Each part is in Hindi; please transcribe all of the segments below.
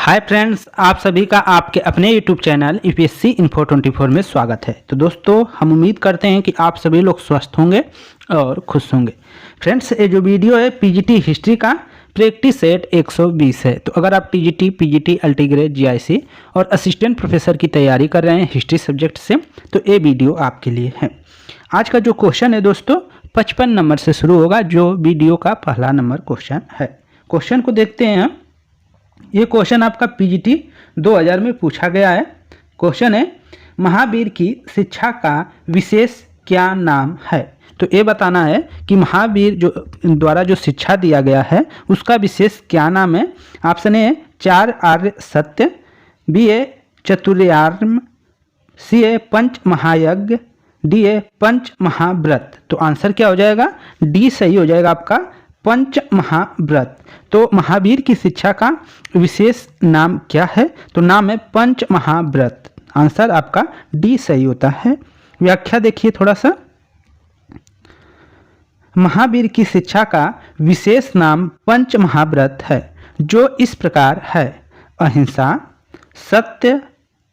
हाय फ्रेंड्स, आप सभी का आपके अपने यूट्यूब चैनल यूपीएससी इन्फो 24 में स्वागत है। तो दोस्तों, हम उम्मीद करते हैं कि आप सभी लोग स्वस्थ होंगे और खुश होंगे। फ्रेंड्स, ये जो वीडियो है पीजीटी हिस्ट्री का प्रैक्टिस सेट 120 है। तो अगर आप टीजीटी, पीजीटी, अल्टीग्रेड, जीआईसी और असिस्टेंट प्रोफेसर की तैयारी कर रहे हैं हिस्ट्री सब्जेक्ट से, तो ये वीडियो आपके लिए है। आज का जो क्वेश्चन है दोस्तों 55 नंबर से शुरू होगा, जो वीडियो का पहला नंबर क्वेश्चन है। क्वेश्चन को देखते हैं हम। ये क्वेश्चन आपका पीजीटी 2000 में पूछा गया है। क्वेश्चन है, महावीर की शिक्षा का विशेष क्या नाम है। तो ये बताना है कि महावीर जो द्वारा जो शिक्षा दिया गया है उसका विशेष क्या नाम है। ऑप्शन ए 4 आर्य सत्य, बी ए चतुर्यार्म, सी ए पंच महायज्ञ, डी ए पंच महाव्रत। तो आंसर क्या हो जाएगा? डी सही हो जाएगा आपका, पंच महाव्रत। तो महावीर की शिक्षा का विशेष नाम क्या है? तो नाम है पंच महाव्रत। आंसर आपका डी सही होता है। व्याख्या देखिए थोड़ा सा। महावीर की शिक्षा का विशेष नाम पंच महाव्रत है, जो इस प्रकार है: अहिंसा, सत्य,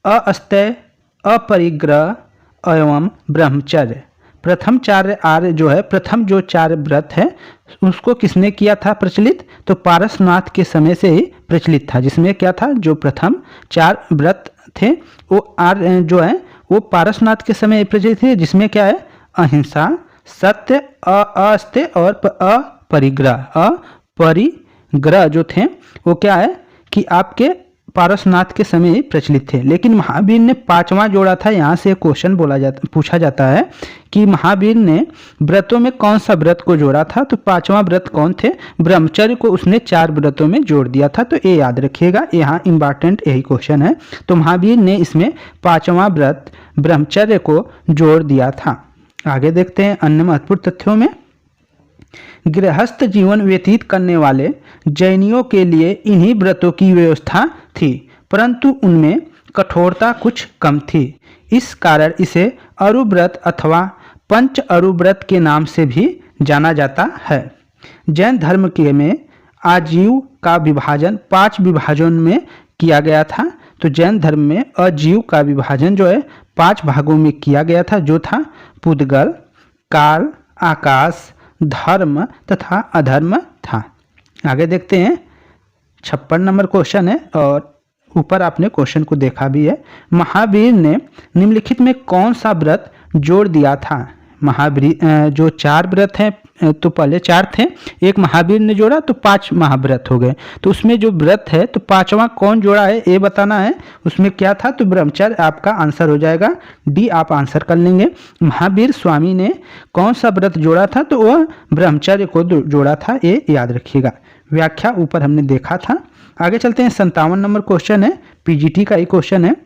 अस्तेय, अपरिग्रह एवं ब्रह्मचर्य। प्रथम चार आर्य जो है, प्रथम जो चार व्रत है उसको किसने किया था प्रचलित? तो पारसनाथ के समय से ही प्रचलित था, जिसमें क्या था, जो प्रथम चार व्रत थे वो आर्य जो है वो पारसनाथ के समय प्रचलित थे, जिसमें क्या है, अहिंसा, सत्य, अस्तेय और अपरिग्रह। अपरिग्रह जो थे वो क्या है कि आपके पारसनाथ के समय ही प्रचलित थे। लेकिन महावीर ने पांचवा जोड़ा था। यहाँ से क्वेश्चन पूछा जाता है कि महावीर ने व्रतों में कौन सा व्रत को जोड़ा था। तो पांचवा व्रत कौन थे? ब्रह्मचर्य को उसने 4 व्रतों में जोड़ दिया था। तो ये याद रखिएगा, यहाँ इंपॉर्टेंट यही क्वेश्चन है। तो महावीर ने इसमें पांचवा व्रत ब्रह्मचर्य को जोड़ दिया था। आगे देखते हैं अन्य महत्वपूर्ण तथ्यों में। गृहस्थ जीवन व्यतीत करने वाले जैनियों के लिए इन्हीं व्रतों की व्यवस्था थी, परंतु उनमें कठोरता कुछ कम थी। इस कारण इसे अरुव्रत अथवा पंच अरुव्रत के नाम से भी जाना जाता है। जैन धर्म के में आजीव का विभाजन 5 विभाजन में किया गया था। तो जैन धर्म में अजीव का विभाजन जो है 5 भागों में किया गया था, जो था पुद्गल, काल, आकाश, धर्म तथा अधर्म था। आगे देखते हैं 56 नंबर क्वेश्चन है, और ऊपर आपने क्वेश्चन को देखा भी है। महावीर ने निम्नलिखित में कौन सा व्रत जोड़ दिया था? महावीर जो 4 व्रत हैं, तो पहले 4 थे, एक महावीर ने जोड़ा तो 5 महाव्रत हो गए। तो उसमें जो व्रत है तो 5वां कौन जोड़ा है ये बताना है। उसमें क्या था? तो ब्रह्मचर्य आपका आंसर हो जाएगा, डी आप आंसर कर लेंगे। महावीर स्वामी ने कौन सा व्रत जोड़ा था? तो वह ब्रह्मचर्य को जोड़ा था, ये याद रखिएगा। व्याख्या ऊपर हमने देखा था। आगे चलते हैं 57 नंबर क्वेश्चन है, पीजीटी का ही क्वेश्चन है।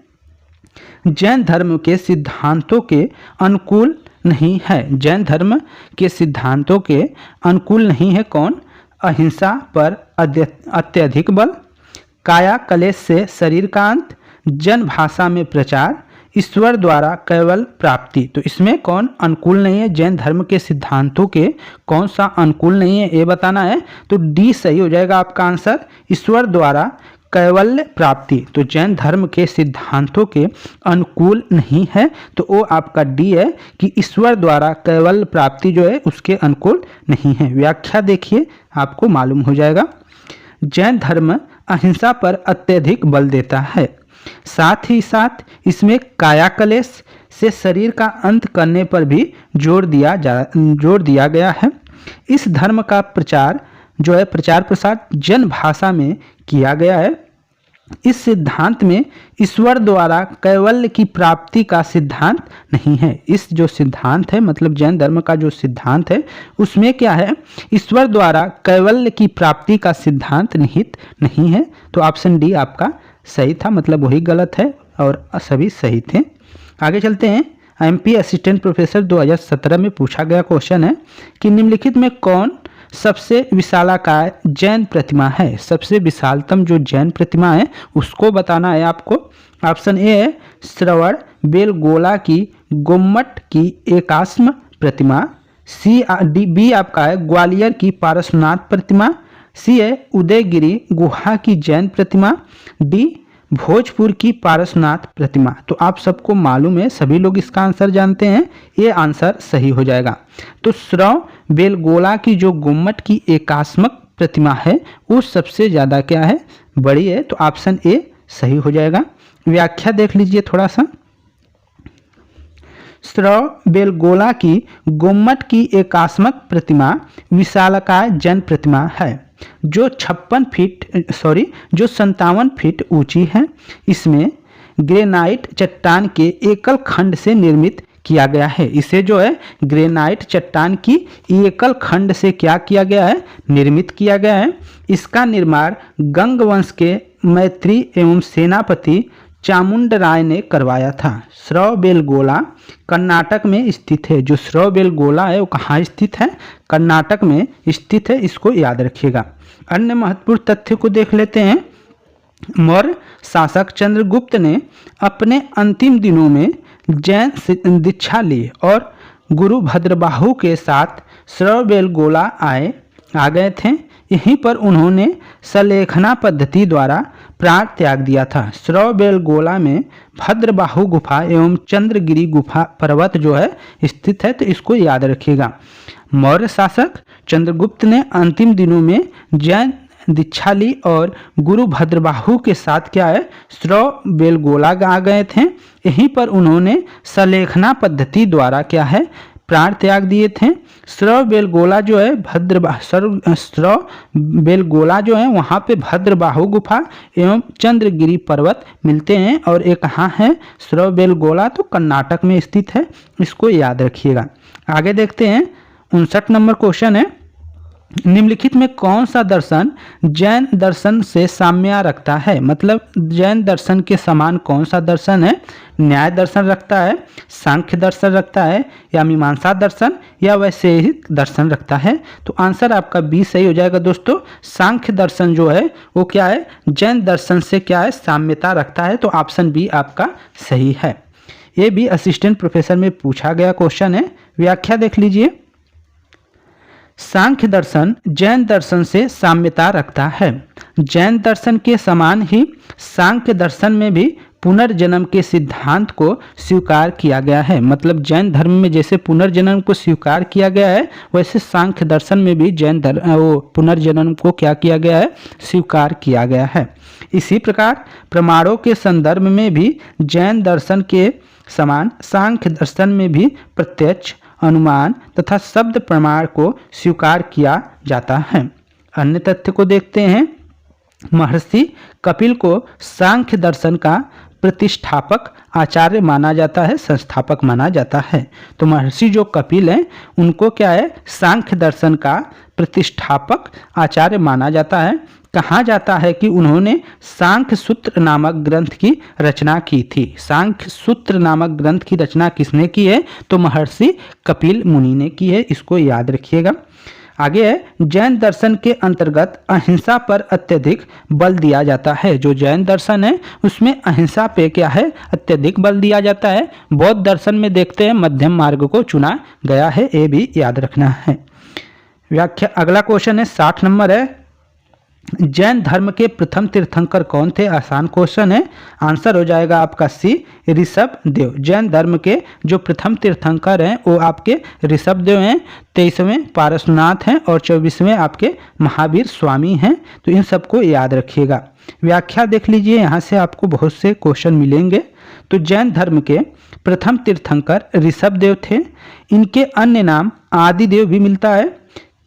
जैन धर्म के सिद्धांतों के अनुकूल नहीं है। जैन धर्म के सिद्धांतों के अनुकूल नहीं है कौन? अहिंसा पर अत्यधिक बल, काया कलेश से शरीर का अंत, जन भाषा में प्रचार, ईश्वर द्वारा केवल प्राप्ति। तो इसमें कौन अनुकूल नहीं है? जैन धर्म के सिद्धांतों के कौन सा अनुकूल नहीं है ये बताना है। तो डी सही हो जाएगा आपका आंसर, ईश्वर द्वारा कैवल्य प्राप्ति। तो जैन धर्म के सिद्धांतों के अनुकूल नहीं है, तो वो आपका डी है कि ईश्वर द्वारा कैवल्य प्राप्ति जो है उसके अनुकूल नहीं है। व्याख्या देखिए, आपको मालूम हो जाएगा। जैन धर्म अहिंसा पर अत्यधिक बल देता है, साथ ही साथ इसमें काया कलेश से शरीर का अंत करने पर भी जोर दिया गया है। इस धर्म का प्रचार जो है, प्रचार प्रसार जन भाषा में किया गया है। इस सिद्धांत में ईश्वर द्वारा कैवल्य की प्राप्ति का सिद्धांत नहीं है। इस जो सिद्धांत है, मतलब जैन धर्म का जो सिद्धांत है उसमें क्या है, ईश्वर द्वारा कैवल्य की प्राप्ति का सिद्धांत निहित नहीं है। तो ऑप्शन डी आपका सही था, मतलब वही गलत है और सभी सही थे। आगे चलते हैं। एमपी असिस्टेंट प्रोफेसर 2017 में पूछा गया क्वेश्चन है कि निम्नलिखित में कौन सबसे विशालाकाय जैन प्रतिमा है? सबसे विशालतम जो जैन प्रतिमा है उसको बताना है आपको। ऑप्शन ए है श्रवण बेलगोला की गोम्मट की एकाश्म प्रतिमा, बी आपका है ग्वालियर की पारसनाथ प्रतिमा, सी है उदयगिरी गुहा की जैन प्रतिमा, डी भोजपुर की पारसनाथ प्रतिमा। तो आप सबको मालूम है, सभी लोग इसका आंसर जानते हैं, ये आंसर सही हो जाएगा। तो श्रव बेलगोला की जो गुम्मट की एकात्मक प्रतिमा है वो सबसे ज़्यादा क्या है, बड़ी है, तो ऑप्शन ए सही हो जाएगा। व्याख्या देख लीजिए थोड़ा सा। श्रव बेलगोला की गुम्मट की एकात्मक प्रतिमा विशालकाय जैन प्रतिमा है जो 57 फीट ऊंची है। इसमें ग्रेनाइट चट्टान के एकल खंड से निर्मित किया गया है। इसे जो है ग्रेनाइट चट्टान की एकल खंड से क्या किया गया है, निर्मित किया गया है। इसका निर्माण गंग वंश के मैत्री एवं सेनापति चामुंडराय ने करवाया था। श्रवबेलगोला कर्नाटक में स्थित है। जो श्रवबेलगोला है वो कहाँ स्थित है, कर्नाटक में स्थित है, इसको याद रखिएगा। अन्य महत्वपूर्ण तथ्य को देख लेते हैं। मौर्य शासक चंद्रगुप्त ने अपने अंतिम दिनों में जैन दीक्षा ली और गुरु भद्रबाहु के साथ श्रवबेलगोला आ गए थे। यहीं पर उन्होंने सलेखना पद्धति द्वारा प्राण त्याग दिया था। श्रवबेलगोला में भद्रबाहु गुफा एवं चंद्रगिरी गुफा पर्वत जो है स्थित है, तो इसको याद रखिएगा। मौर्य शासक चंद्रगुप्त ने अंतिम दिनों में जैन दीक्षा ली और गुरु भद्रबाहु के साथ क्या है, श्रवबेलगोला आ गए थे। यहीं पर उन्होंने सलेखना पद्धति द्वारा क्या है, प्राण त्याग दिए थे। श्रवबेलगोला जो है श्रवबेलगोला जो है वहाँ पे भद्रबाहु गुफा एवं चंद्रगिरी पर्वत मिलते हैं और ये कहाँ है, श्रवबेलगोला तो कर्नाटक में स्थित है, इसको याद रखिएगा। आगे देखते हैं। 59 नंबर क्वेश्चन है, निम्नलिखित में कौन सा दर्शन जैन दर्शन से साम्य रखता है। मतलब जैन दर्शन के समान कौन सा दर्शन है, न्याय दर्शन रखता है, सांख्य दर्शन रखता है, या मीमांसा दर्शन या वैशेषिक दर्शन रखता है। तो आंसर आपका बी सही हो जाएगा दोस्तों। सांख्य दर्शन जो है वो क्या है, जैन दर्शन से क्या है, साम्यता रखता है, तो ऑप्शन बी आपका सही है। ये भी असिस्टेंट प्रोफेसर में पूछा गया क्वेश्चन है। व्याख्या देख लीजिए। सांख्य दर्शन जैन दर्शन से साम्यता रखता है। जैन दर्शन के समान ही सांख्य दर्शन में भी पुनर्जन्म के सिद्धांत को स्वीकार किया गया है। मतलब जैन धर्म में जैसे पुनर्जन्म को स्वीकार किया गया है, वैसे सांख्य दर्शन में भी पुनर्जन्म को क्या किया गया है, स्वीकार किया गया है। इसी प्रकार प्रमाणों के संदर्भ में भी जैन दर्शन के समान सांख्य दर्शन में भी प्रत्यक्ष, अनुमान तथा शब्द प्रमाण को स्वीकार किया जाता है। अन्य तथ्य को देखते हैं। महर्षि कपिल को सांख्य दर्शन का प्रतिष्ठापक आचार्य माना जाता है, संस्थापक माना जाता है। तो महर्षि जो कपिल हैं उनको क्या है, सांख्य दर्शन का प्रतिष्ठापक आचार्य माना जाता है। कहा जाता है कि उन्होंने सांख्य सूत्र नामक ग्रंथ की रचना की थी। सांख्य सूत्र नामक ग्रंथ की रचना किसने की है, तो महर्षि कपिल मुनि ने की है, इसको याद रखिएगा। आगे है, जैन दर्शन के अंतर्गत अहिंसा पर अत्यधिक बल दिया जाता है। जो जैन दर्शन है उसमें अहिंसा पे क्या है, अत्यधिक बल दिया जाता है। बौद्ध दर्शन में देखते हैं मध्यम मार्ग को चुना गया है, ये भी याद रखना है। व्याख्या। अगला क्वेश्चन है 60 नंबर है, जैन धर्म के प्रथम तीर्थंकर कौन थे। आसान क्वेश्चन है, आंसर हो जाएगा आपका सी, ऋषभदेव। जैन धर्म के जो प्रथम तीर्थंकर हैं वो आपके ऋषभदेव हैं। 23वें पारसनाथ हैं और 24वें आपके महावीर स्वामी हैं। तो इन सबको याद रखिएगा। व्याख्या देख लीजिए, यहाँ से आपको बहुत से क्वेश्चन मिलेंगे। तो जैन धर्म के प्रथम तीर्थंकर ऋषभदेव थे। इनके अन्य नाम आदिदेव भी मिलता है,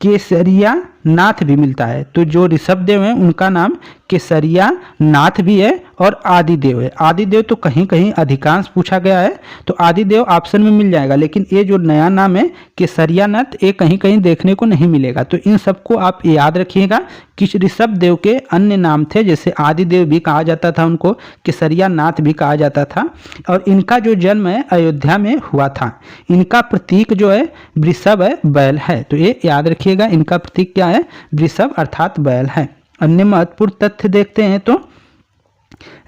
केसरिया नाथ भी मिलता है। तो जो ऋषभदेव हैं उनका नाम केसरिया नाथ भी है और आदिदेव है। आदिदेव तो कहीं कहीं अधिकांश पूछा गया है, तो आदिदेव ऑप्शन में मिल जाएगा, लेकिन ये जो नया नाम है केसरिया नाथ, ये कहीं कहीं देखने को नहीं मिलेगा। तो इन सबको आप याद रखिएगा कि ऋषभदेव के अन्य नाम थे, जैसे आदिदेव भी कहा जाता था, उनको केसरिया नाथ भी कहा जाता था। और इनका जो जन्म है अयोध्या में हुआ था। इनका प्रतीक जो है वृषभ है, बैल है। तो ये याद रखिएगा, इनका प्रतीक क्या है, वृषभ अर्थात बैल है। अन्य महत्वपूर्ण तथ्य देखते हैं। तो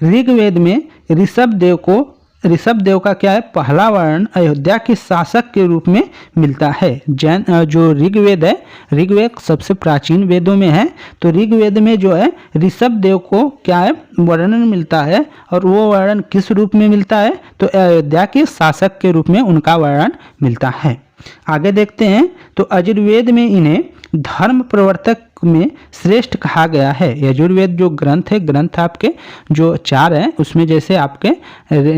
ऋग्वेद में ऋषभदेव को ऋषभदेव का क्या है, पहला वर्णन अयोध्या के शासक के रूप में मिलता है। जैन जो ऋग्वेद है, ऋग्वेद सबसे प्राचीन वेदों में है, तो ऋग्वेद में जो है ऋषभदेव को क्या है, वर्णन मिलता है। और वो वर्णन किस रूप में मिलता है, तो अयोध्या के शासक के रूप में उनका वर्णन मिलता है। आगे देखते हैं, तो यजुर्वेद में इन्हें धर्म प्रवर्तक में श्रेष्ठ कहा गया है। यजुर्वेद जो ग्रंथ है, ग्रंथ आपके जो 4 हैं, उसमें जैसे आपके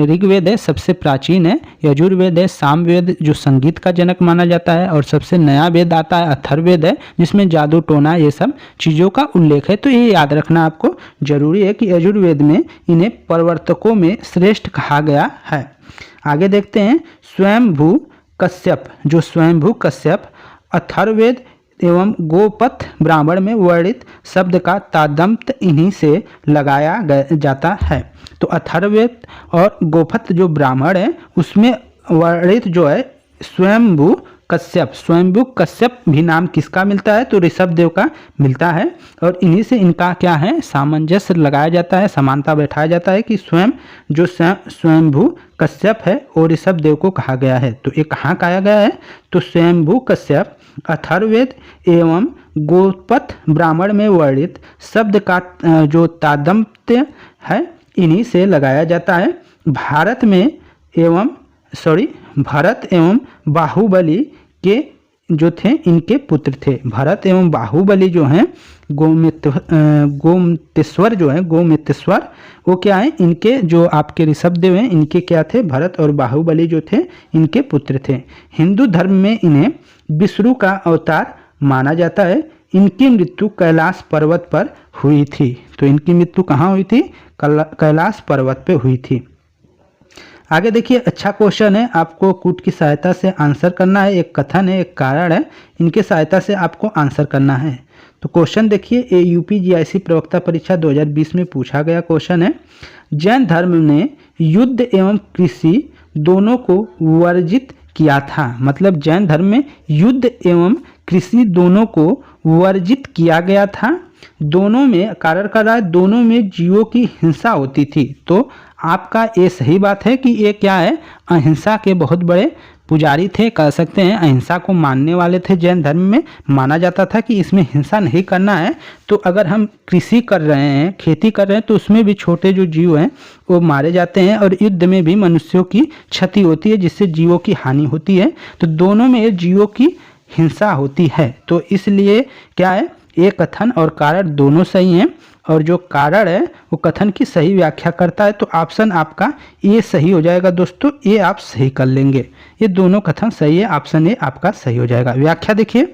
ऋग्वेद है सबसे प्राचीन है, यजुर्वेद है, सामवेद जो संगीत का जनक माना जाता है, और सबसे नया वेद आता है अथर्ववेद है, जिसमें जादू टोना ये सब चीज़ों का उल्लेख है। तो ये याद रखना आपको जरूरी है कि यजुर्वेद में इन्हें प्रवर्तकों में श्रेष्ठ कहा गया है। आगे देखते हैं, स्वयंभू कश्यप, जो स्वयंभू कश्यप अथर्ववेद एवं गोपथ ब्राह्मण में वर्णित शब्द का तादम्त इन्हीं से लगाया जाता है। तो अथर्ववेद और गोपथ जो ब्राह्मण है उसमें वर्णित जो है स्वयंभू कश्यप, स्वयंभू कश्यप भी नाम किसका मिलता है, तो ऋषभदेव का मिलता है। और इन्हीं से इनका क्या है, सामंजस्य लगाया जाता है, समानता बैठाया जाता है कि स्वयं जो स्वयंभू कश्यप है वो ऋषभदेव को कहा गया है। तो ये कहाँ कहा गया है, तो स्वयंभू कश्यप अथर्ववेद एवं गोपथ ब्राह्मण में वर्णित शब्द का जो तादम्प्य है इन्हीं से लगाया जाता है। भारत एवं बाहुबली के जो थे इनके पुत्र थे। भरत एवं बाहुबली जो हैं गोमतेश्वर जो है, गोमतेश्वर वो क्या है, इनके जो आपके ऋषभदेव हैं इनके क्या थे, भरत और बाहुबली जो थे इनके पुत्र थे। हिंदू धर्म में इन्हें विष्णु का अवतार माना जाता है। इनकी मृत्यु कैलाश पर्वत पर हुई थी। तो इनकी मृत्यु कहाँ हुई थी, कैलाश पर्वत पे हुई थी। आगे देखिए, अच्छा क्वेश्चन है, आपको कूट की सहायता से आंसर करना है। एक कथन है, एक कारण है, इनके सहायता से आपको आंसर करना है। तो क्वेश्चन देखिए, ये यूपीजीआईसी प्रवक्ता परीक्षा 2020 में पूछा गया क्वेश्चन है। जैन धर्म ने युद्ध एवं कृषि दोनों को वर्जित किया था। मतलब जैन धर्म में युद्ध एवं कृषि दोनों को वर्जित किया गया था। दोनों में कारण कर रहा है, दोनों में जीवों की हिंसा होती थी। तो आपका ये सही बात है कि ये क्या है, अहिंसा के बहुत बड़े पुजारी थे, कह सकते हैं अहिंसा को मानने वाले थे। जैन धर्म में माना जाता था कि इसमें हिंसा नहीं करना है। तो अगर हम कृषि कर रहे हैं, खेती कर रहे हैं, तो उसमें भी छोटे जो जीव हैं वो मारे जाते हैं, और युद्ध में भी मनुष्यों की क्षति होती है जिससे जीवों की हानि होती है। तो दोनों में जीवों की हिंसा होती है। तो इसलिए क्या है, ये कथन और कारण दोनों सही हैं, और जो कारण है वो कथन की सही व्याख्या करता है। तो ऑप्शन आपका ये सही हो जाएगा दोस्तों, ये आप सही कर लेंगे। ये दोनों कथन सही है, ऑप्शन ए आपका सही हो जाएगा। व्याख्या देखिए,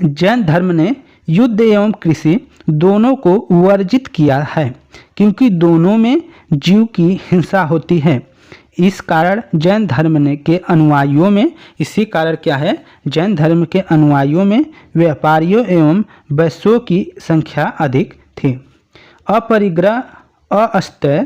जैन धर्म ने युद्ध एवं कृषि दोनों को वर्जित किया है क्योंकि दोनों में जीव की हिंसा होती है। इस कारण जैन धर्म ने के अनुयायियों में, इसी कारण क्या है, जैन धर्म के अनुयायियों में व्यापारियों एवं वैश्यों की संख्या अधिक थी। अपरिग्रह, अस्तेय,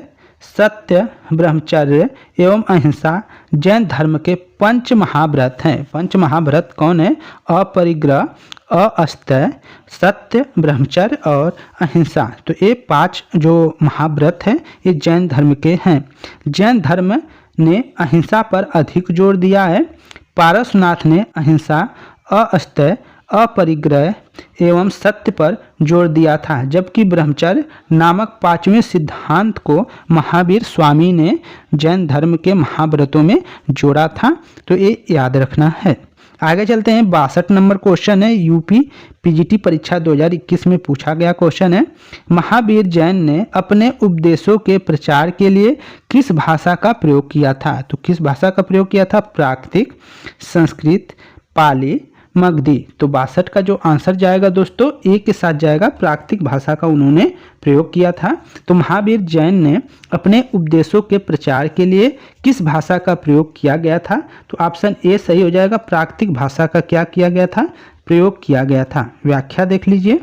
सत्य, ब्रह्मचर्य एवं अहिंसा जैन धर्म के पंच महाव्रत हैं। पंच महाव्रत कौन है, अपरिग्रह, अस्तेय, सत्य, ब्रह्मचर्य और अहिंसा। तो ये 5 जो महाव्रत हैं ये जैन धर्म के हैं। जैन धर्म ने अहिंसा पर अधिक जोर दिया है। पारसनाथ ने अहिंसा, अस्तेय, अपरिग्रह एवं सत्य पर जोर दिया था, जबकि ब्रह्मचर्य नामक 5वें सिद्धांत को महावीर स्वामी ने जैन धर्म के महाव्रतों में जोड़ा था। तो ये याद रखना है। आगे चलते हैं, 62 नंबर क्वेश्चन है, यूपी पीजीटी परीक्षा 2021 में पूछा गया क्वेश्चन है। महावीर जैन ने अपने उपदेशों के प्रचार के लिए किस भाषा का प्रयोग किया था। तो किस भाषा का प्रयोग किया था, प्राकृत, संस्कृत, पाली, मगधी। तो 62 का जो आंसर जाएगा दोस्तों ए के साथ जाएगा, प्राकृतिक भाषा का उन्होंने प्रयोग किया था। तो महावीर जैन ने अपने उपदेशों के प्रचार के लिए किस भाषा का प्रयोग किया गया था। तो ऑप्शन ए सही हो जाएगा, प्राकृतिक भाषा का क्या किया गया था, प्रयोग किया गया था। व्याख्या देख लीजिए,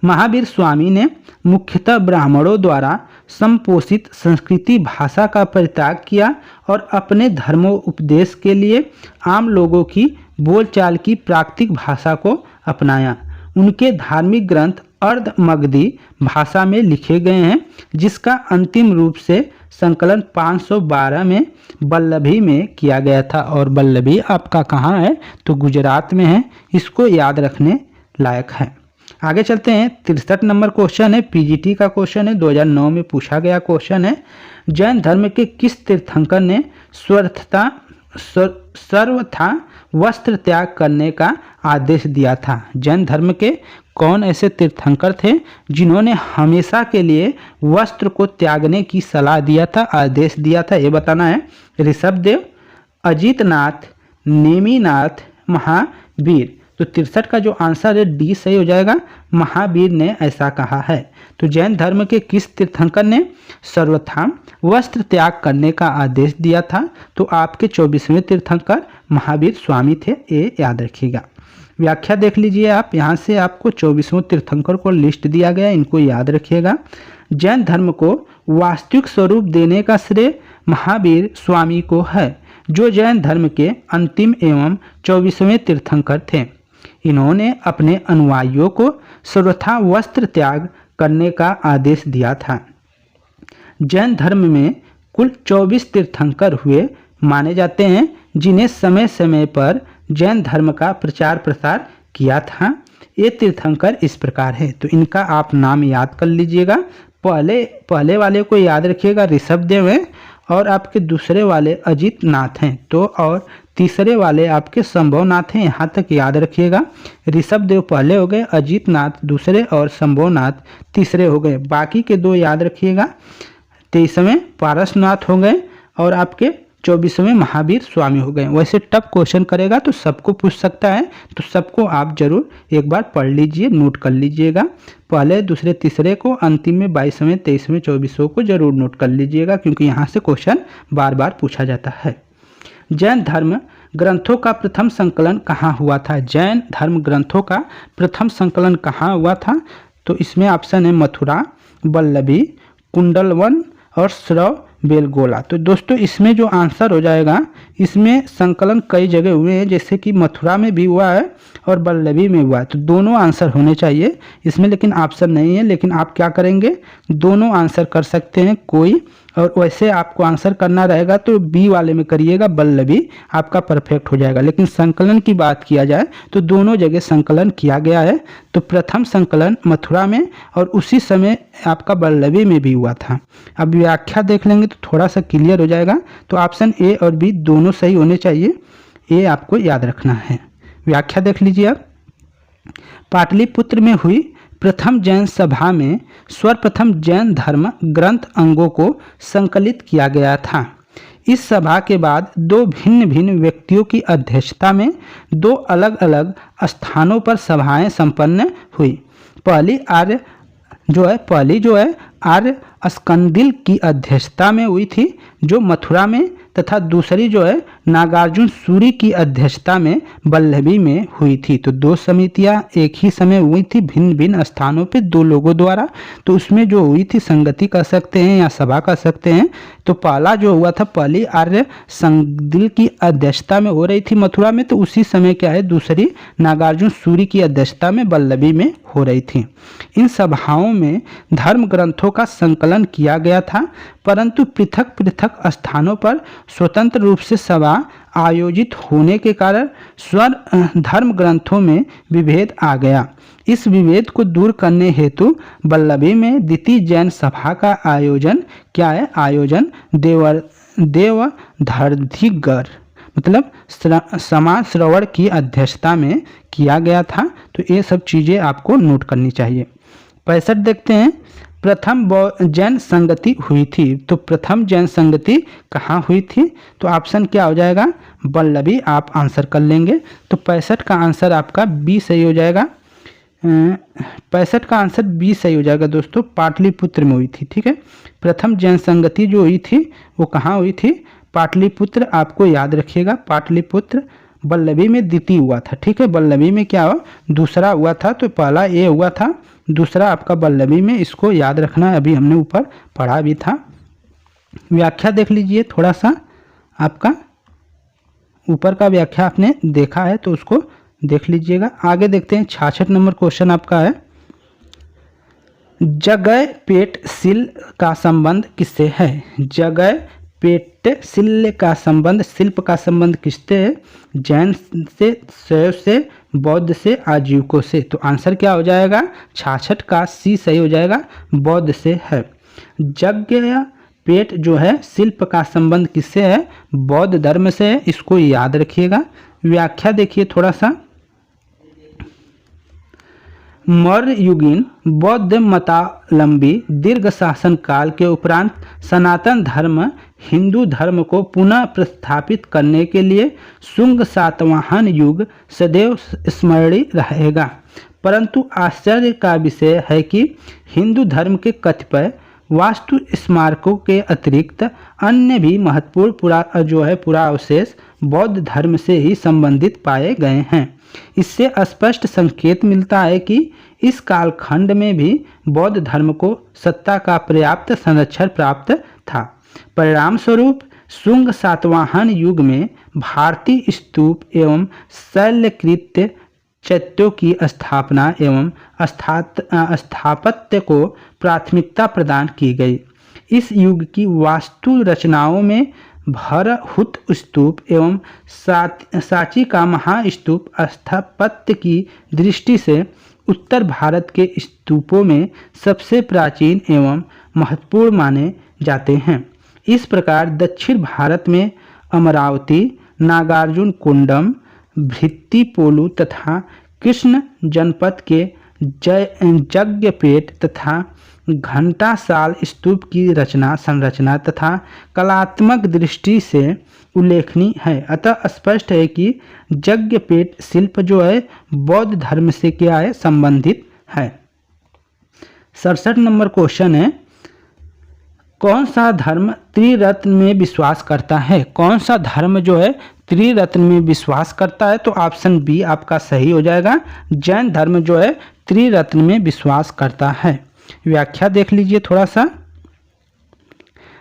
महावीर स्वामी ने मुख्यतः ब्राह्मणों द्वारा संपोषित संस्कृति भाषा का परित्याग किया और अपने धर्मोपदेश के लिए आम लोगों की बोलचाल की प्राकृतिक भाषा को अपनाया। उनके धार्मिक ग्रंथ अर्ध मगधी भाषा में लिखे गए हैं, जिसका अंतिम रूप से संकलन 512 में वल्लभी में किया गया था। और वल्लभी आपका कहाँ है? तो गुजरात में है। इसको याद रखने लायक है। आगे चलते हैं। 63 नंबर क्वेश्चन है, पीजीटी का क्वेश्चन है, 2009 में पूछा गया क्वेश्चन है। जैन धर्म के किस तीर्थंकर ने सर्वथा वस्त्र त्याग करने का आदेश दिया था? जैन धर्म के कौन ऐसे तीर्थंकर थे जिन्होंने हमेशा के लिए वस्त्र को त्यागने की सलाह दिया था, आदेश दिया था? ये बताना है। ऋषभदेव, अजितनाथ, नेमिनाथ, महावीर। तो 63 का जो आंसर है डी सही हो जाएगा। महावीर ने ऐसा कहा है। तो जैन धर्म के किस तीर्थंकर ने सर्वथा वस्त्र त्याग करने का आदेश दिया था? तो आपके 24वें तीर्थंकर महावीर स्वामी थे। ये याद रखिएगा। व्याख्या देख लीजिए आप। यहाँ से आपको 24वें तीर्थंकर को लिस्ट दिया गया, इनको याद रखिएगा। जैन धर्म को वास्तविक स्वरूप देने का श्रेय महावीर स्वामी को है, जो जैन धर्म के अंतिम एवं 24वें तीर्थंकर थे। इन्होंने अपने अनुयायियों को सर्वथा वस्त्र त्याग करने का आदेश दिया था। जैन धर्म में कुल 24 तीर्थंकर हुए माने जाते हैं, जिन्हें समय समय पर जैन धर्म का प्रचार प्रसार किया था। ये तीर्थंकर इस प्रकार है। तो इनका आप नाम याद कर लीजिएगा। पहले वाले को याद रखिएगा, ऋषभदेव है, और आपके दूसरे वाले अजितनाथ हैं। तो और तीसरे वाले आपके संभवनाथ हैं। यहाँ तक याद रखिएगा। ऋषभदेव पहले हो गए, अजितनाथ दूसरे और संभवनाथ तीसरे हो गए। बाकी के दो याद रखिएगा। 23वें पारसनाथ हो गए और आपके 24वें महावीर स्वामी हो गए। वैसे टफ क्वेश्चन करेगा तो सबको पूछ सकता है, तो सबको आप जरूर एक बार पढ़ लीजिए, नोट कर लीजिएगा। पहले दूसरे तीसरे को, अंतिम में 22वें 23वें 24वें को जरूर नोट कर लीजिएगा, क्योंकि यहाँ से क्वेश्चन बार बार पूछा जाता है। जैन धर्म ग्रंथों का प्रथम संकलन कहाँ हुआ था? जैन धर्म ग्रंथों का प्रथम संकलन कहाँ हुआ था? तो इसमें ऑप्शन है मथुरा, वल्लभी, कुंडलवन और श्रव बेलगोला। तो दोस्तों इसमें जो आंसर हो जाएगा, इसमें संकलन कई जगह हुए हैं, जैसे कि मथुरा में भी हुआ है और वल्लभी में हुआ है। तो दोनों आंसर होने चाहिए इसमें, लेकिन ऑप्शन नहीं है। लेकिन आप क्या करेंगे, दोनों आंसर कर सकते हैं कोई, और वैसे आपको आंसर करना रहेगा तो बी वाले में करिएगा, वल्लभी आपका परफेक्ट हो जाएगा। लेकिन संकलन की बात किया जाए तो दोनों जगह संकलन किया गया है। तो प्रथम संकलन मथुरा में और उसी समय आपका वल्लभी में भी हुआ था। अब व्याख्या देख लेंगे तो थोड़ा सा क्लियर हो जाएगा। तो ऑप्शन ए और बी दोनों सही होने चाहिए, ये आपको याद रखना है। व्याख्या देख लीजिए आप। पाटलिपुत्र में हुई प्रथम जैन सभा में सर्वप्रथम जैन धर्म ग्रंथ अंगों को संकलित किया गया था। इस सभा के बाद दो भिन्न भिन्न व्यक्तियों की अध्यक्षता में दो अलग अलग स्थानों पर सभाएं संपन्न हुई। पहली जो है आर्य स्कंदिल की अध्यक्षता में हुई थी, जो मथुरा में, तथा दूसरी जो है नागार्जुन सूरी की अध्यक्षता में वल्लभी में हुई थी। तो दो समितियां एक ही समय हुई थी, भिन्न भिन्न स्थानों पे दो लोगों द्वारा। तो उसमें जो हुई थी संगति कह सकते हैं या सभा कह सकते हैं। तो पहला जो हुआ था, पहली आर्य संगदिल की अध्यक्षता में हो रही थी मथुरा में, तो उसी समय क्या है दूसरी नागार्जुन सूरी की अध्यक्षता में वल्लभी में हो रही थी। इन सभाओं में धर्म ग्रंथों का संकलन किया गया था, परंतु पृथक पृथक स्थानों पर स्वतंत्र रूप से सभा आयोजित होने के कारण स्वर धर्म ग्रंथों में विभेद आ गया। इस विभेद को दूर करने हेतु वल्लभी में द्वितीय जैन सभा का आयोजन क्या है? आयोजन देवधर्धिगर मतलब समाज श्रवण की अध्यक्षता में किया गया था। तो ये सब चीज़ें आपको नोट करनी चाहिए। 65 देखते हैं। प्रथम जैन संगति हुई थी। तो प्रथम जैन संगति कहाँ हुई थी? तो ऑप्शन क्या हो जाएगा? वल्लभी आप आंसर कर लेंगे। तो 65 का आंसर आपका बी सही हो जाएगा। 65 का आंसर बी सही हो जाएगा दोस्तों, पाटलिपुत्र में हुई थी। ठीक है, प्रथम जैन संगति जो हुई थी वो कहाँ हुई थी? पाटलिपुत्र। आपको याद रखिएगा, पाटलिपुत्र। वल्लभी में द्वितीय हुआ था। ठीक है, वल्लभी में क्या हुआ? दूसरा हुआ था। तो पहला ये हुआ था, दूसरा आपका वल्लभी में, इसको याद रखना है। अभी हमने ऊपर पढ़ा भी था। व्याख्या देख लीजिए थोड़ा सा, आपका ऊपर का व्याख्या आपने देखा है तो उसको देख लीजिएगा। आगे देखते हैं। 66 नंबर क्वेश्चन आपका है। जगह पेट सिल का संबंध किससे है? जगह पेट सिल का संबंध, शिल्प का संबंध किससे है? जैन से, शैव से, बौद्ध से, आजीविकों से। तो आंसर क्या हो जाएगा? 66 का सी सही हो जाएगा, बौद्ध से है। जगह पेट जो है शिल्प का संबंध किससे है? बौद्ध धर्म से है, इसको याद रखिएगा। व्याख्या देखिए थोड़ा सा। मौर्य युगीन बौद्ध मतावलंबी दीर्घ शासन काल के उपरांत सनातन धर्म हिंदू धर्म को पुनः प्रस्थापित करने के लिए शुंग सातवाहन युग सदैव स्मरणीय रहेगा। परंतु आश्चर्य का विषय है कि हिंदू धर्म के कतिपय वास्तु स्मारकों के अतिरिक्त अन्य भी महत्वपूर्ण पुरावशेष बौद्ध धर्म से ही संबंधित पाए गए हैं। इससे स्पष्ट संकेत मिलता है कि इस कालखंड में भी बौद्ध धर्म को सत्ता का पर्याप्त संरक्षण प्राप्त था। परिणाम स्वरूप शुंग सातवाहन युग में भारतीय स्तूप एवं शैलकृत चैत्यों की स्थापना एवं स्थापत्य को प्राथमिकता प्रदान की गई। इस युग की वास्तु रचनाओं में भरहुत स्तूप एवं सांची का महास्तूप स्थापत्य की दृष्टि से उत्तर भारत के स्तूपों में सबसे प्राचीन एवं महत्वपूर्ण माने जाते हैं। इस प्रकार दक्षिण भारत में अमरावती, नागार्जुन कोंडम, भित्तिपोलु तथा कृष्ण जनपद के यज्ञपेट तथा घंटासाल स्तूप की रचना, संरचना तथा कलात्मक दृष्टि से उल्लेखनीय है। अतः स्पष्ट है कि यज्ञपेट शिल्प जो है बौद्ध धर्म से क्या है? संबंधित है। 67 नंबर क्वेश्चन है, कौन सा धर्म त्रिरत्न में विश्वास करता है? कौन सा धर्म जो है त्रिरत्न में विश्वास करता है? तो ऑप्शन बी आपका सही हो जाएगा। जैन धर्म जो है त्रिरत्न में विश्वास करता है। व्याख्या देख लीजिए थोड़ा सा।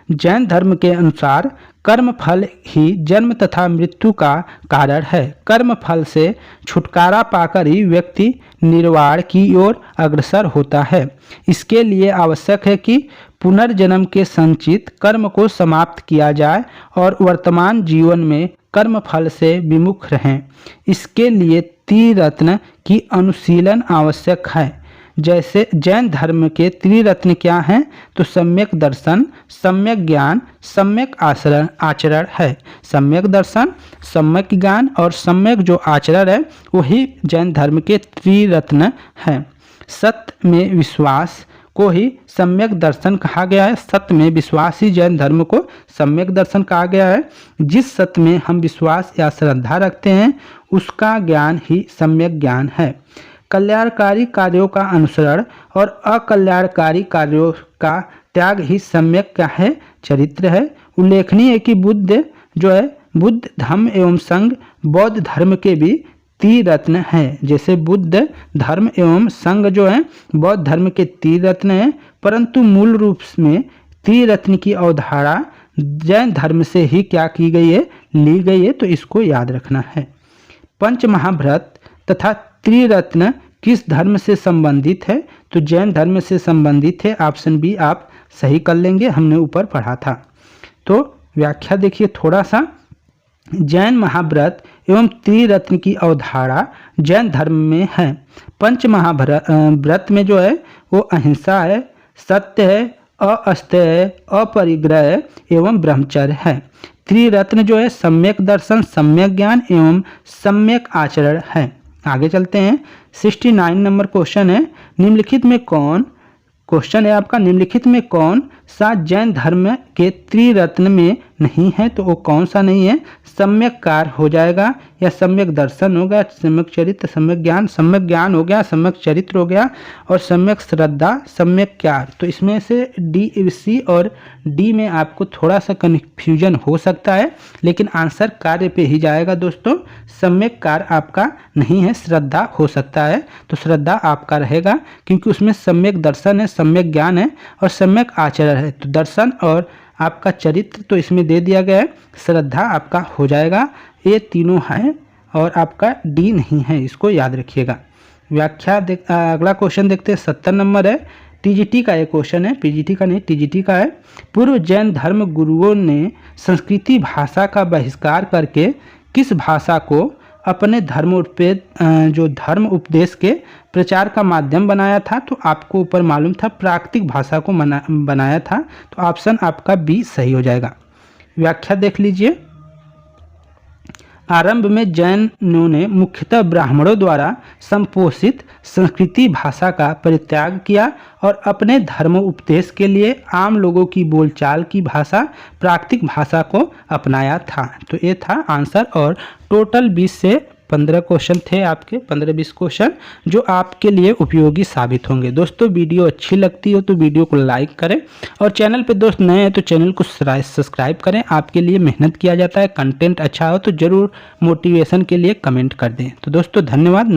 जैन धर्म के अनुसार कर्म फल ही जन्म तथा मृत्यु का कारण है। कर्म फल से छुटकारा पाकर ही व्यक्ति निर्वाण की ओर अग्रसर होता है। इसके लिए आवश्यक है कि पुनर्जन्म के संचित कर्म को समाप्त किया जाए और वर्तमान जीवन में कर्म फल से विमुख रहें। इसके लिए त्रिरत्न की अनुशीलन आवश्यक है। जैसे जैन धर्म के त्रिरत्न क्या हैं? तो सम्यक दर्शन, सम्यक ज्ञान, सम्यक आचरण है। सम्यक दर्शन, सम्यक ज्ञान और सम्यक जो आचरण है वही जैन धर्म के त्रिरत्न है। सत्य में विश्वास को ही सम्यक दर्शन कहा गया है। सत्य में विश्वास ही जैन धर्म को सम्यक दर्शन कहा गया है। जिस सत्य में हम विश्वास या श्रद्धा रखते हैं उसका ज्ञान ही सम्यक ज्ञान है। कल्याणकारी कार्यों का अनुसरण और अकल्याणकारी कार्यों का त्याग ही सम्यक क्या है? चरित्र है। उल्लेखनीय है कि बुद्ध जो है बुद्ध धम्म एवं संघ बौद्ध धर्म के भी त्रिरत्न हैं। जैसे बुद्ध धर्म एवं संघ जो है बौद्ध धर्म के त्रिरत्न हैं, परंतु मूल रूप में त्रिरत्न की अवधारणा जैन धर्म से ही क्या की गई है? ली गई है। तो इसको याद रखना है। पंचमहाभ्रत तथा त्रिरत्न किस धर्म से संबंधित है? तो जैन धर्म से संबंधित है। ऑप्शन बी आप सही कर लेंगे, हमने ऊपर पढ़ा था। तो व्याख्या देखिए थोड़ा सा। जैन महाव्रत एवं त्रिरत्न की अवधारणा जैन धर्म में है। पंच महाव्रत में जो है वो अहिंसा है, सत्य है, अस्तेय है, अपरिग्रह एवं ब्रह्मचर्य है। त्रिरत्न जो है सम्यक दर्शन, सम्यक ज्ञान एवं सम्यक आचरण है। आगे चलते हैं। 69 नंबर क्वेश्चन है, निम्नलिखित में कौन क्वेश्चन है आपका, निम्नलिखित में कौन सा जैन धर्म के त्रिरत्न में नहीं है? तो वो कौन सा नहीं है? सम्यक कार हो जाएगा या सम्यक दर्शन होगा, सम्यक चरित्र, सम्यक ज्ञान हो गया, सम्यक चरित्र हो गया और सम्यक श्रद्धा, सम्यक कार। तो इसमें से डी, सी और डी में आपको थोड़ा सा कन्फ्यूजन हो सकता है, लेकिन आंसर कार्य पे ही जाएगा दोस्तों। सम्यक कार आपका नहीं है, श्रद्धा हो सकता है। तो श्रद्धा आपका रहेगा क्योंकि उसमें सम्यक दर्शन है, सम्यक ज्ञान है और सम्यक आचरण है। तो दर्शन और आपका चरित्र तो इसमें दे दिया गया है, श्रद्धा आपका हो जाएगा। ये तीनों हैं और आपका डी नहीं है, इसको याद रखिएगा। व्याख्या अगला क्वेश्चन देखते हैं। 70 नंबर है, टीजीटी का एक क्वेश्चन है, पीजीटी का नहीं, टीजीटी का है। पूर्व जैन धर्म गुरुओं ने संस्कृति भाषा का बहिष्कार करके किस भाषा को अपने धर्म उपदेश के प्रचार का माध्यम बनाया था? तो आपको ऊपर मालूम था प्राकृतिक भाषा को बनाया था। तो ऑप्शन आपका बी सही हो जाएगा। व्याख्या देख लीजिए। आरंभ में जैनों ने मुख्यतः ब्राह्मणों द्वारा संपोषित संस्कृति भाषा का परित्याग किया और अपने धर्म उपदेश के लिए आम लोगों की बोलचाल की भाषा प्राकृतिक भाषा को अपनाया था। तो ये था आंसर। और टोटल 20 से 15 क्वेश्चन थे आपके, 15-20 क्वेश्चन जो आपके लिए उपयोगी साबित होंगे। दोस्तों वीडियो अच्छी लगती हो तो वीडियो को लाइक करें और चैनल पे दोस्त नए हैं तो चैनल को सब्सक्राइब करें। आपके लिए मेहनत किया जाता है, कंटेंट अच्छा हो तो ज़रूर मोटिवेशन के लिए कमेंट कर दें। तो दोस्तों धन्यवाद।